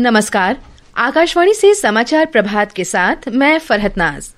नमस्कार, आकाशवाणी से समाचार प्रभात के साथ मैं फरहत नाज।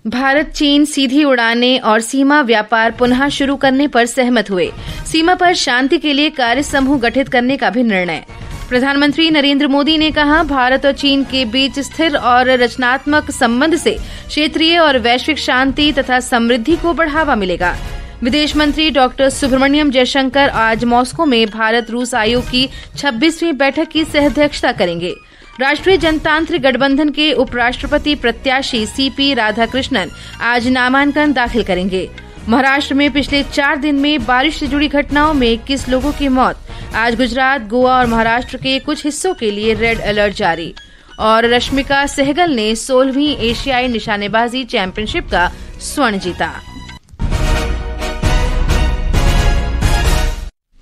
भारत चीन सीधी उड़ानें और सीमा व्यापार पुनः शुरू करने पर सहमत हुए। सीमा पर शांति के लिए कार्य समूह गठित करने का भी निर्णय। प्रधानमंत्री नरेंद्र मोदी ने कहा, भारत और चीन के बीच स्थिर और रचनात्मक संबंध से क्षेत्रीय और वैश्विक शांति तथा समृद्धि को बढ़ावा मिलेगा। विदेश मंत्री डॉक्टर सुब्रमण्यम जयशंकर आज मॉस्को में भारत रूस आयोग की 26वीं बैठक की सह-अध्यक्षता करेंगे। राष्ट्रीय जनतांत्रिक गठबंधन के उपराष्ट्रपति प्रत्याशी सीपी राधाकृष्णन आज नामांकन दाखिल करेंगे। महाराष्ट्र में पिछले 4 दिन में बारिश से जुड़ी घटनाओं में 21 लोगों की मौत। आज गुजरात, गोवा और महाराष्ट्र के कुछ हिस्सों के लिए रेड अलर्ट जारी। और रश्मिका सहगल ने 16वीं एशियाई निशानेबाजी चैंपियनशिप का स्वर्ण जीता।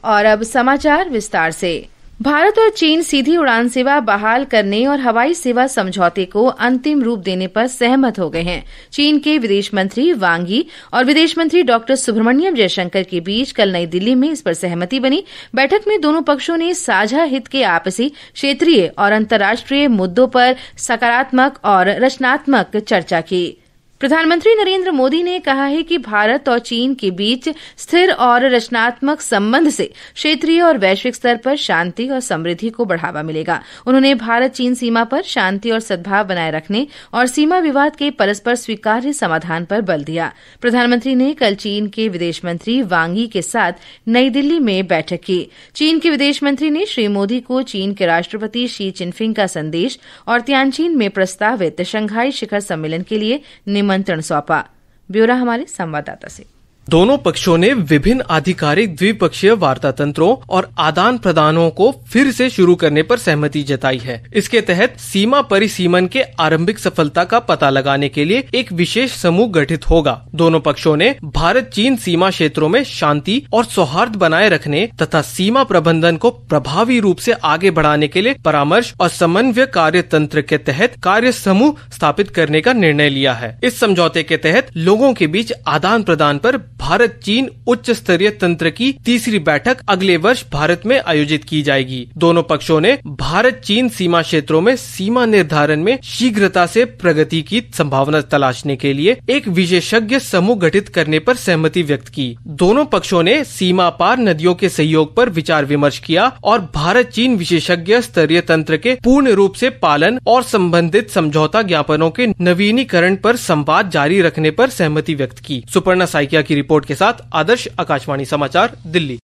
और अब समाचार विस्तार से। भारत और चीन सीधी उड़ान सेवा बहाल करने और हवाई सेवा समझौते को अंतिम रूप देने पर सहमत हो गए हैं। चीन के विदेश मंत्री वांग यी और विदेश मंत्री डॉक्टर सुब्रमण्यम जयशंकर के बीच कल नई दिल्ली में इस पर सहमति बनी। बैठक में दोनों पक्षों ने साझा हित के आपसी, क्षेत्रीय और अंतर्राष्ट्रीय मुद्दों पर सकारात्मक और रचनात्मक चर्चा की। प्रधानमंत्री नरेंद्र मोदी ने कहा है कि भारत और चीन के बीच स्थिर और रचनात्मक संबंध से क्षेत्रीय और वैश्विक स्तर पर शांति और समृद्धि को बढ़ावा मिलेगा। उन्होंने भारत चीन सीमा पर शांति और सद्भाव बनाए रखने और सीमा विवाद के परस्पर स्वीकार्य समाधान पर बल दिया। प्रधानमंत्री ने कल चीन के विदेश मंत्री वांग यी के साथ नई दिल्ली में बैठक की। चीन के विदेश मंत्री ने श्री मोदी को चीन के राष्ट्रपति शी चिनफिंग का संदेश और तियानजिन में प्रस्तावित शंघाई शिखर सम्मेलन के लिए निमंत्रण सौंपा। ब्यौरा हमारे संवाददाता से। दोनों पक्षों ने विभिन्न आधिकारिक द्विपक्षीय वार्ता तंत्रों और आदान प्रदानों को फिर से शुरू करने पर सहमति जताई है। इसके तहत सीमा परिसीमन के आरंभिक सफलता का पता लगाने के लिए एक विशेष समूह गठित होगा। दोनों पक्षों ने भारत चीन सीमा क्षेत्रों में शांति और सौहार्द बनाए रखने तथा सीमा प्रबंधन को प्रभावी रूप से आगे बढ़ाने के लिए परामर्श और समन्वय कार्य तंत्र के तहत कार्य समूह स्थापित करने का निर्णय लिया है। इस समझौते के तहत लोगों के बीच आदान प्रदान पर भारत चीन उच्च स्तरीय तंत्र की तीसरी बैठक अगले वर्ष भारत में आयोजित की जाएगी। दोनों पक्षों ने भारत चीन सीमा क्षेत्रों में सीमा निर्धारण में शीघ्रता से प्रगति की संभावना तलाशने के लिए एक विशेषज्ञ समूह गठित करने पर सहमति व्यक्त की। दोनों पक्षों ने सीमा पार नदियों के सहयोग पर विचार विमर्श किया और भारत चीन विशेषज्ञ स्तरीय तंत्र के पूर्ण रूप से पालन और संबंधित समझौता ज्ञापनों के नवीनीकरण पर संवाद जारी रखने पर सहमति व्यक्त की। सुपर्णा साइकिया की रिपोर्ट के साथ आदर्श, आकाशवाणी समाचार, दिल्ली।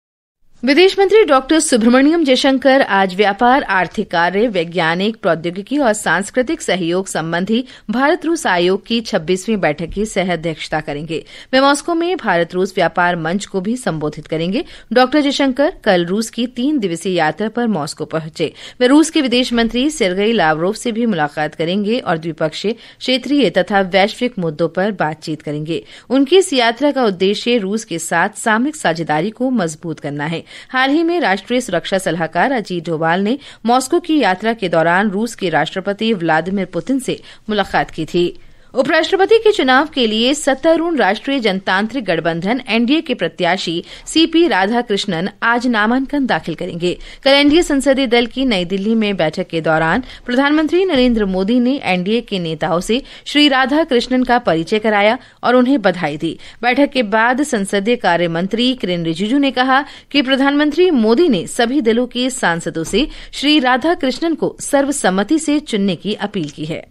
विदेश मंत्री डॉक्टर सुब्रमण्यम जयशंकर आज व्यापार, आर्थिक कार्य, वैज्ञानिक, प्रौद्योगिकी और सांस्कृतिक सहयोग संबंधी भारत रूस आयोग की 26वीं बैठक की सह-अध्यक्षता करेंगे। वे मॉस्को में भारत रूस व्यापार मंच को भी संबोधित करेंगे। डॉक्टर जयशंकर कल रूस की 3 दिवसीय यात्रा पर मॉस्को पहुंचे। वे रूस के विदेश मंत्री सेर्गेई लावरोव से भी मुलाकात करेंगे और द्विपक्षीय, क्षेत्रीय तथा वैश्विक मुद्दों पर बातचीत करेंगे। उनकी इस यात्रा का उद्देश्य रूस के साथ सामरिक साझेदारी को मजबूत करना है। हाल ही में राष्ट्रीय सुरक्षा सलाहकार अजीत डोभाल ने मॉस्को की यात्रा के दौरान रूस के राष्ट्रपति व्लादिमीर पुतिन से मुलाकात की थी। उपराष्ट्रपति के चुनाव के लिए सत्तारूढ़ राष्ट्रीय जनतांत्रिक गठबंधन एनडीए के प्रत्याशी सीपी राधाकृष्णन आज नामांकन दाखिल करेंगे। कल एनडीए संसदीय दल की नई दिल्ली में बैठक के दौरान प्रधानमंत्री नरेंद्र मोदी ने एनडीए के नेताओं से श्री राधाकृष्णन का परिचय कराया और उन्हें बधाई दी। बैठक के बाद संसदीय कार्य मंत्री किरेन रिजिजू ने कहा कि प्रधानमंत्री मोदी ने सभी दलों के सांसदों से श्री राधाकृष्णन को सर्वसम्मति से चुनने की अपील की है।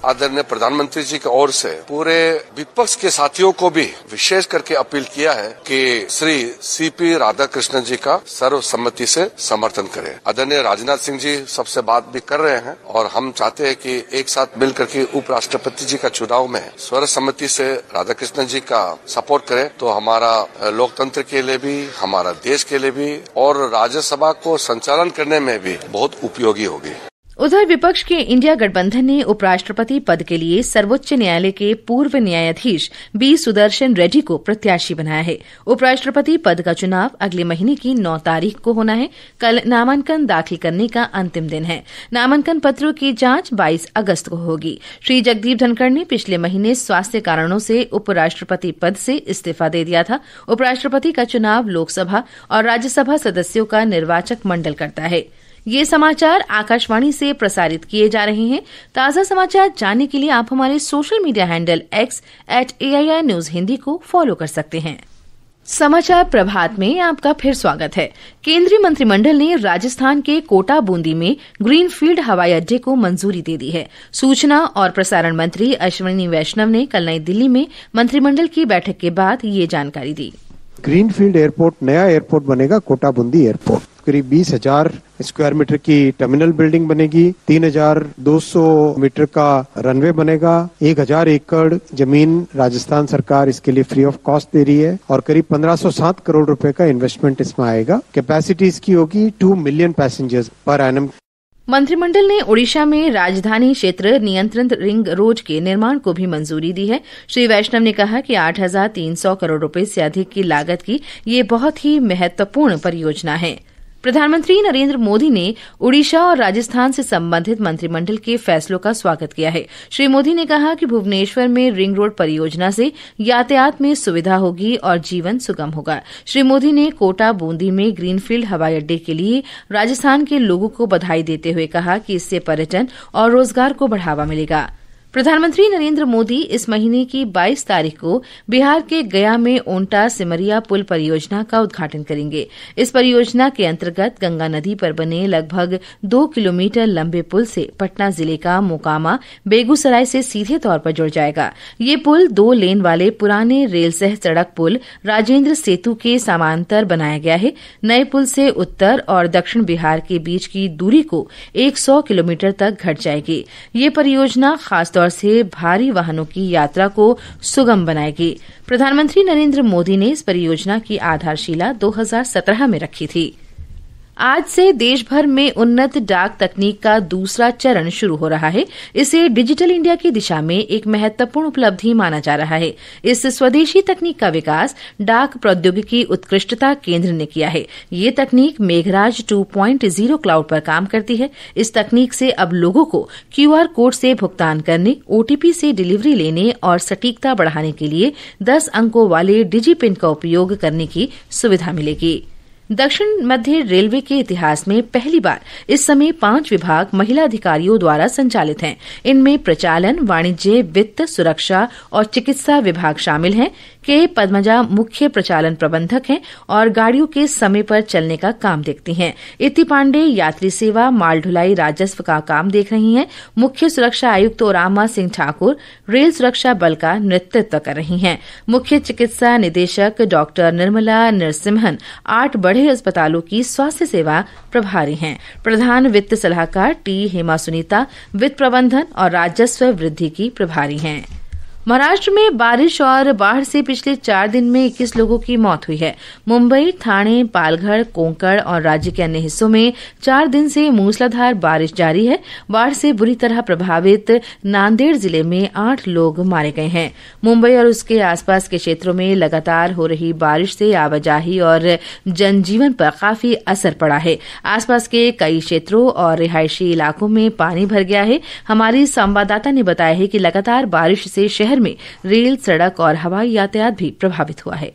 आदरणीय प्रधानमंत्री जी की ओर से पूरे विपक्ष के साथियों को भी विशेष करके अपील किया है कि श्री सीपी राधाकृष्णन जी का सर्वसम्मति से समर्थन करें। आदरणीय राजनाथ सिंह जी सबसे बात भी कर रहे हैं और हम चाहते हैं कि एक साथ मिलकर के उपराष्ट्रपति जी का चुनाव में सर्वसम्मति से राधाकृष्णन जी का सपोर्ट करें तो हमारा लोकतंत्र के लिए भी, हमारा देश के लिए भी और राज्यसभा को संचालन करने में भी बहुत उपयोगी होगी। उधर विपक्ष के इंडिया गठबंधन ने उपराष्ट्रपति पद के लिए सर्वोच्च न्यायालय के पूर्व न्यायाधीश बी सुदर्शन रेड्डी को प्रत्याशी बनाया है। उपराष्ट्रपति पद का चुनाव अगले महीने की 9 तारीख को होना है। कल नामांकन दाखिल करने का अंतिम दिन है। नामांकन पत्रों की जांच 22 अगस्त को होगी। श्री जगदीप धनखड़ ने पिछले महीने स्वास्थ्य कारणों से उपराष्ट्रपति पद से इस्तीफा दे दिया था। उपराष्ट्रपति का चुनाव लोकसभा और राज्यसभा सदस्यों का निर्वाचक मंडल करता है। ये समाचार आकाशवाणी से प्रसारित किए जा रहे हैं। ताजा समाचार जानने के लिए आप हमारे social media handle X @AIR News Hindi को फॉलो कर सकते हैं। समाचार प्रभात में आपका फिर स्वागत है। केंद्रीय मंत्रिमंडल ने राजस्थान के कोटा बूंदी में ग्रीनफील्ड हवाई अड्डे को मंजूरी दे दी है। सूचना और प्रसारण मंत्री अश्विनी वैष्णव ने कल नई दिल्ली में मंत्रिमंडल की बैठक के बाद ये जानकारी दी। ग्रीनफील्ड एयरपोर्ट नया एयरपोर्ट बनेगा, कोटा बूंदी एयरपोर्ट। करीब 20,000 स्क्वायर मीटर की टर्मिनल बिल्डिंग बनेगी, 3,200 मीटर का रनवे बनेगा, 1,000 एकड़ जमीन राजस्थान सरकार इसके लिए फ्री ऑफ कॉस्ट दे रही है और करीब 1507 करोड़ रुपए का इन्वेस्टमेंट इसमें आएगा। कैपेसिटी इसकी होगी 2 मिलियन पैसेंजर्स पर एनम। मंत्रिमंडल ने ओडिशा में राजधानी क्षेत्र नियंत्रित रिंग रोड के निर्माण को भी मंजूरी दी है। श्री वैष्णव ने कहा कि 8,300 करोड़ रुपए से अधिक की लागत की ये बहुत ही महत्वपूर्ण परियोजना है। प्रधानमंत्री नरेंद्र मोदी ने ओडिशा और राजस्थान से संबंधित मंत्रिमंडल के फैसलों का स्वागत किया है। श्री मोदी ने कहा कि भुवनेश्वर में रिंग रोड परियोजना से यातायात में सुविधा होगी और जीवन सुगम होगा। श्री मोदी ने कोटा बूंदी में ग्रीनफील्ड हवाई अड्डे के लिए राजस्थान के लोगों को बधाई देते हुए कहा कि इससे पर्यटन और रोजगार को बढ़ावा मिलेगा। प्रधानमंत्री नरेंद्र मोदी इस महीने की 22 तारीख को बिहार के गया में ओंटा सिमरिया पुल परियोजना का उद्घाटन करेंगे। इस परियोजना के अंतर्गत गंगा नदी पर बने लगभग 2 किलोमीटर लंबे पुल से पटना जिले का मोकामा बेगूसराय से सीधे तौर पर जुड़ जाएगा। ये पुल 2 लेन वाले पुराने रेल सह सड़क पुल राजेंद्र सेतु के समांतर बनाया गया है। नए पुल से उत्तर और दक्षिण बिहार के बीच की दूरी को 100 किलोमीटर तक घट जाएगी। ये परियोजना खास तौर से भारी वाहनों की यात्रा को सुगम बनाएगी। प्रधानमंत्री नरेंद्र मोदी ने इस परियोजना की आधारशिला 2017 में रखी थी। आज से देश भर में उन्नत डाक तकनीक का दूसरा चरण शुरू हो रहा है। इसे डिजिटल इंडिया की दिशा में एक महत्वपूर्ण उपलब्धि माना जा रहा है। इस स्वदेशी तकनीक का विकास डाक प्रौद्योगिकी उत्कृष्टता केंद्र ने किया है। ये तकनीक मेघराज 2.0 क्लाउड पर काम करती है। इस तकनीक से अब लोगों को QR कोड से भुगतान करने, OTP से डिलीवरी लेने और सटीकता बढ़ाने के लिए 10 अंकों वाले डिजिपिन का उपयोग करने की सुविधा मिलेगी। दक्षिण मध्य रेलवे के इतिहास में पहली बार इस समय 5 विभाग महिला अधिकारियों द्वारा संचालित हैं। इनमें प्रचालन, वाणिज्य, वित्त, सुरक्षा और चिकित्सा विभाग शामिल हैं। के पद्मजा मुख्य प्रचालन प्रबंधक हैं और गाड़ियों के समय पर चलने का काम देखती हैं। इति पांडे यात्री सेवा, माल ढुलाई, राजस्व का काम देख रही हैं। मुख्य सुरक्षा आयुक्त ओरामा सिंह ठाकुर रेल सुरक्षा बल का नेतृत्व कर रही हैं। मुख्य चिकित्सा निदेशक डॉक्टर निर्मला नरसिम्हन 8 बड़े अस्पतालों की स्वास्थ्य सेवा प्रभारी हैं। प्रधान वित्त सलाहकार टी हेमा सुनीता वित्त प्रबंधन और राजस्व वृद्धि की प्रभारी हैं। महाराष्ट्र में बारिश और बाढ़ से पिछले 4 दिन में 21 लोगों की मौत हुई है। मुंबई, ठाणे, पालघर, कोंकण और राज्य के अन्य हिस्सों में 4 दिन से मूसलाधार बारिश जारी है। बाढ़ से बुरी तरह प्रभावित नांदेड़ जिले में 8 लोग मारे गए हैं। मुंबई और उसके आसपास के क्षेत्रों में लगातार हो रही बारिश से आवाजाही और जनजीवन पर काफी असर पड़ा है। आसपास के कई क्षेत्रों और रिहायशी इलाकों में पानी भर गया है। हमारी संवाददाता ने बताया है कि लगातार बारिश से शहर में रेल, सड़क और हवाई यातायात भी प्रभावित हुआ है।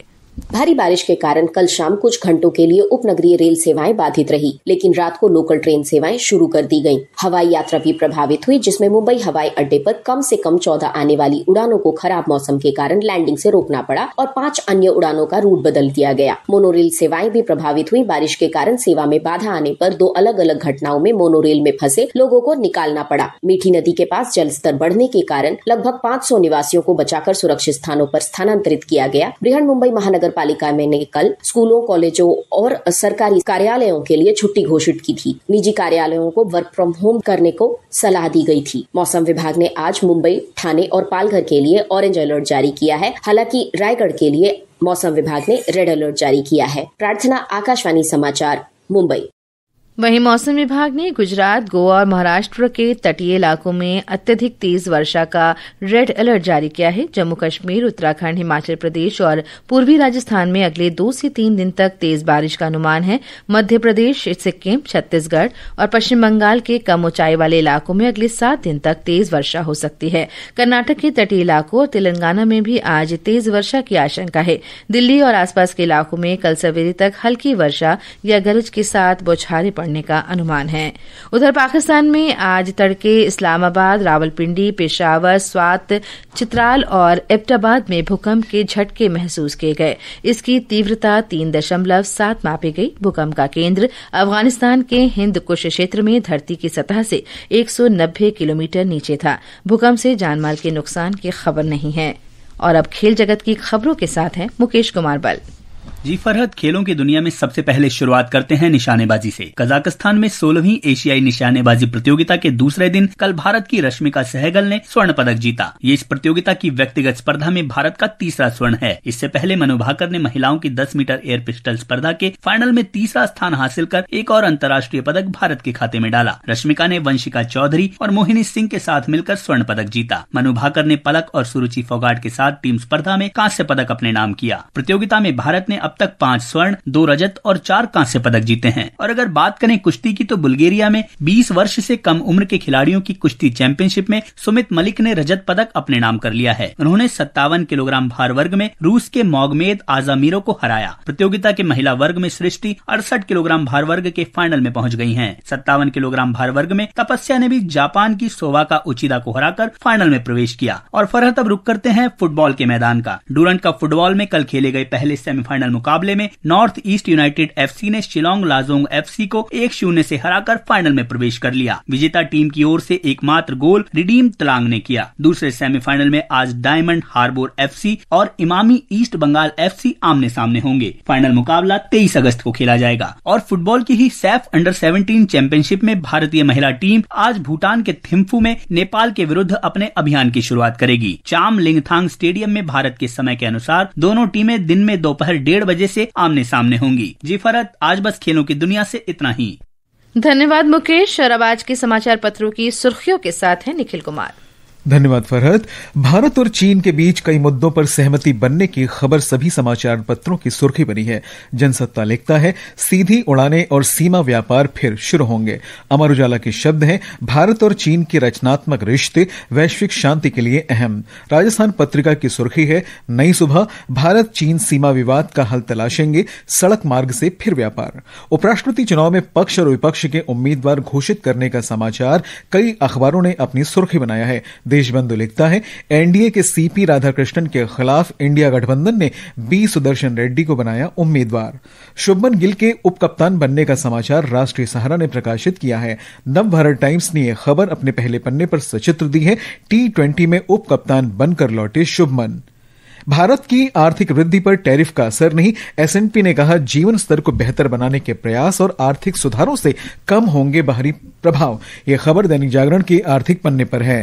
भारी बारिश के कारण कल शाम कुछ घंटों के लिए उपनगरीय रेल सेवाएं बाधित रही, लेकिन रात को लोकल ट्रेन सेवाएं शुरू कर दी गईं। हवाई यात्रा भी प्रभावित हुई, जिसमें मुंबई हवाई अड्डे पर कम से कम 14 आने वाली उड़ानों को खराब मौसम के कारण लैंडिंग से रोकना पड़ा और 5 अन्य उड़ानों का रूट बदल दिया गया। मोनोरेल सेवाएं भी प्रभावित हुई। बारिश के कारण सेवा में बाधा आने पर 2 अलग अलग घटनाओं में मोनोरेल में फंसे लोगों को निकालना पड़ा। मीठी नदी के पास जल स्तर बढ़ने के कारण लगभग 500 निवासियों को बचाकर सुरक्षित स्थानों पर स्थानांतरित किया गया। बृहन मुंबई महानगर पालिका ने कल स्कूलों, कॉलेजों और सरकारी कार्यालयों के लिए छुट्टी घोषित की थी। निजी कार्यालयों को वर्क फ्रॉम होम करने को सलाह दी गई थी। मौसम विभाग ने आज मुंबई, ठाणे और पालघर के लिए ऑरेंज अलर्ट जारी किया है। हालांकि रायगढ़ के लिए मौसम विभाग ने रेड अलर्ट जारी किया है। प्रार्थना, आकाशवाणी समाचार, मुंबई। वहीं मौसम विभाग ने गुजरात, गोवा और महाराष्ट्र के तटीय इलाकों में अत्यधिक तेज वर्षा का रेड अलर्ट जारी किया है। जम्मू कश्मीर, उत्तराखंड, हिमाचल प्रदेश और पूर्वी राजस्थान में अगले 2 से 3 दिन तक तेज बारिश का अनुमान है। मध्य प्रदेश, सिक्किम, छत्तीसगढ़ और पश्चिम बंगाल के कम ऊंचाई वाले इलाकों में अगले 7 दिन तक तेज वर्षा हो सकती है। कर्नाटक के तटीय इलाकों और तेलंगाना में भी आज तेज वर्षा की आशंका है। दिल्ली और आसपास के इलाकों में कल सवेरे तक हल्की वर्षा या गरज के साथ बौछारें पड़ने का अनुमान है। उधर पाकिस्तान में आज तड़के इस्लामाबाद, रावलपिंडी, पेशावर, स्वात, चित्राल और एबटाबाद में भूकंप के झटके महसूस किए गए। इसकी तीव्रता 3.7 मापी गई। भूकंप का केंद्र अफगानिस्तान के हिंद कुश क्षेत्र में धरती की सतह से 190 किलोमीटर नीचे था। भूकंप से जानमाल के नुकसान की खबर नहीं है। और अब खेल जगत की खबरों के साथ हैं मुकेश कुमार बल। जी फरहत, खेलों की दुनिया में सबसे पहले शुरुआत करते हैं निशानेबाजी से। कजाकिस्तान में 16वीं एशियाई निशानेबाजी प्रतियोगिता के दूसरे दिन कल भारत की रश्मिका सहगल ने स्वर्ण पदक जीता। ये इस प्रतियोगिता की व्यक्तिगत स्पर्धा में भारत का तीसरा स्वर्ण है। इससे पहले मनु भाकर ने महिलाओं की 10 मीटर एयर पिस्टल स्पर्धा के फाइनल में तीसरा स्थान हासिल कर एक और अंतर्राष्ट्रीय पदक भारत के खाते में डाला। रश्मिका ने वंशिका चौधरी और मोहिनी सिंह के साथ मिलकर स्वर्ण पदक जीता। मनु भाकर ने पलक और सुरुचि फोगाट के साथ टीम स्पर्धा में कांस्य पदक अपने नाम किया। प्रतियोगिता में भारत ने अब तक 5 स्वर्ण, 2 रजत और 4 कांस्य पदक जीते हैं। और अगर बात करें कुश्ती की, तो बुल्गारिया में 20 वर्ष से कम उम्र के खिलाड़ियों की कुश्ती चैंपियनशिप में सुमित मलिक ने रजत पदक अपने नाम कर लिया है। उन्होंने 57 किलोग्राम भार वर्ग में रूस के मोगमेद आजामीरों को हराया। प्रतियोगिता के महिला वर्ग में सृष्टि 68 किलोग्राम भार वर्ग के फाइनल में पहुंच गई हैं। 57 किलोग्राम भार वर्ग में तपस्या ने भी जापान की सोवाका उचिदा को हराकर फाइनल में प्रवेश किया। और फरहत, अब रुक करते हैं फुटबॉल के मैदान का। डूरंड कप फुटबॉल में कल खेले गए पहले सेमीफाइनल मुकाबले में नॉर्थ ईस्ट यूनाइटेड एफसी ने शिलोंग लाजोंग एफसी को 1-0 से हराकर फाइनल में प्रवेश कर लिया। विजेता टीम की ओर से एकमात्र गोल रिडीम तलांग ने किया। दूसरे सेमीफाइनल में आज डायमंड हार्बर एफसी और इमामी ईस्ट बंगाल एफसी आमने सामने होंगे। फाइनल मुकाबला 23 अगस्त को खेला जाएगा। और फुटबॉल की ही सैफ अंडर 17 चैंपियनशिप में भारतीय महिला टीम आज भूटान के थिम्फू में नेपाल के विरुद्ध अपने अभियान की शुरुआत करेगी। चाम लिंगथांग स्टेडियम में भारत के समय के अनुसार दोनों टीमें दिन में दोपहर 1:30 बजे से आमने सामने होंगी। जी फरहत, आज बस खेलों की दुनिया से इतना ही। धन्यवाद मुकेश। और अब आज के समाचार पत्रों की सुर्खियों के साथ है निखिल कुमार। धन्यवाद फरहत। भारत और चीन के बीच कई मुद्दों पर सहमति बनने की खबर सभी समाचार पत्रों की सुर्खी बनी है। जनसत्ता लिखता है, सीधी उड़ानें और सीमा व्यापार फिर शुरू होंगे। अमर उजाला के शब्द हैं, भारत और चीन के रचनात्मक रिश्ते वैश्विक शांति के लिए अहम। राजस्थान पत्रिका की सुर्खी है, नई सुबह, भारत चीन सीमा विवाद का हल तलाशेंगे, सड़क मार्ग से फिर व्यापार। उपराष्ट्रपति चुनाव में पक्ष और विपक्ष के उम्मीदवार घोषित करने का समाचार कई अखबारों ने अपनी सुर्खी बनाया है। देशबंधु लिखता है, एनडीए के सीपी राधाकृष्णन के खिलाफ इंडिया गठबंधन ने बी सुदर्शन रेड्डी को बनाया उम्मीदवार। शुभमन गिल के उप कप्तान बनने का समाचार राष्ट्रीय सहारा ने प्रकाशित किया है। नव भारत टाइम्स ने यह खबर अपने पहले पन्ने पर सचित्र दी है। T20 में उप कप्तान बनकर लौटे शुभमन। भारत की आर्थिक वृद्धि पर टैरिफ का असर नहीं, S&P ने कहा, जीवन स्तर को बेहतर बनाने के प्रयास और आर्थिक सुधारों से कम होंगे बाहरी प्रभाव। यह खबर दैनिक जागरण के आर्थिक पन्ने पर है।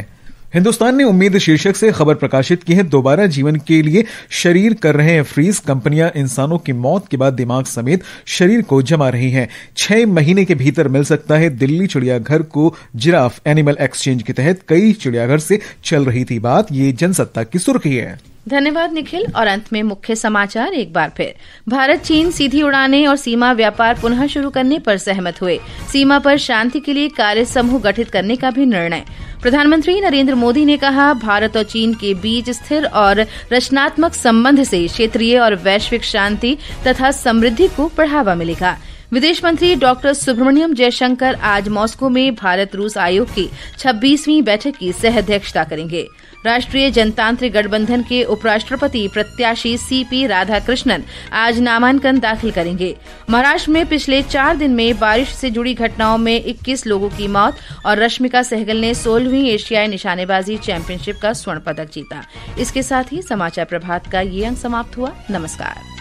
हिंदुस्तान ने उम्मीद शीर्षक से खबर प्रकाशित की है, दोबारा जीवन के लिए शरीर कर रहे हैं फ्रीज। कंपनियां इंसानों की मौत के बाद दिमाग समेत शरीर को जमा रही हैं। 6 महीने के भीतर मिल सकता है दिल्ली चिड़ियाघर को जिराफ। एनिमल एक्सचेंज के तहत कई चिड़ियाघर से चल रही थी बात। ये जनसत्ता की सुर्खी है। धन्यवाद निखिल। और अंत में मुख्य समाचार एक बार फिर। भारत चीन सीधी उड़ानें और सीमा व्यापार पुनः शुरू करने पर सहमत हुए। सीमा पर शांति के लिए कार्य समूह गठित करने का भी निर्णय। प्रधानमंत्री नरेंद्र मोदी ने कहा, भारत और चीन के बीच स्थिर और रचनात्मक संबंध से क्षेत्रीय और वैश्विक शांति तथा समृद्धि को बढ़ावा मिलेगा। विदेश मंत्री डॉक्टर सुब्रमण्यम जयशंकर आज मॉस्को में भारत रूस आयोग की 26वीं बैठक की सह अध्यक्षता करेंगे। राष्ट्रीय जनतांत्रिक गठबंधन के उपराष्ट्रपति प्रत्याशी सीपी राधाकृष्णन आज नामांकन दाखिल करेंगे। महाराष्ट्र में पिछले 4 दिन में बारिश से जुड़ी घटनाओं में 21 लोगों की मौत और रश्मिका सहगल ने 16वीं एशियाई निशानेबाजी चैंपियनशिप का स्वर्ण पदक जीता। इसके साथ ही समाचार प्रभात का ये अंक समाप्त हुआ। नमस्कार।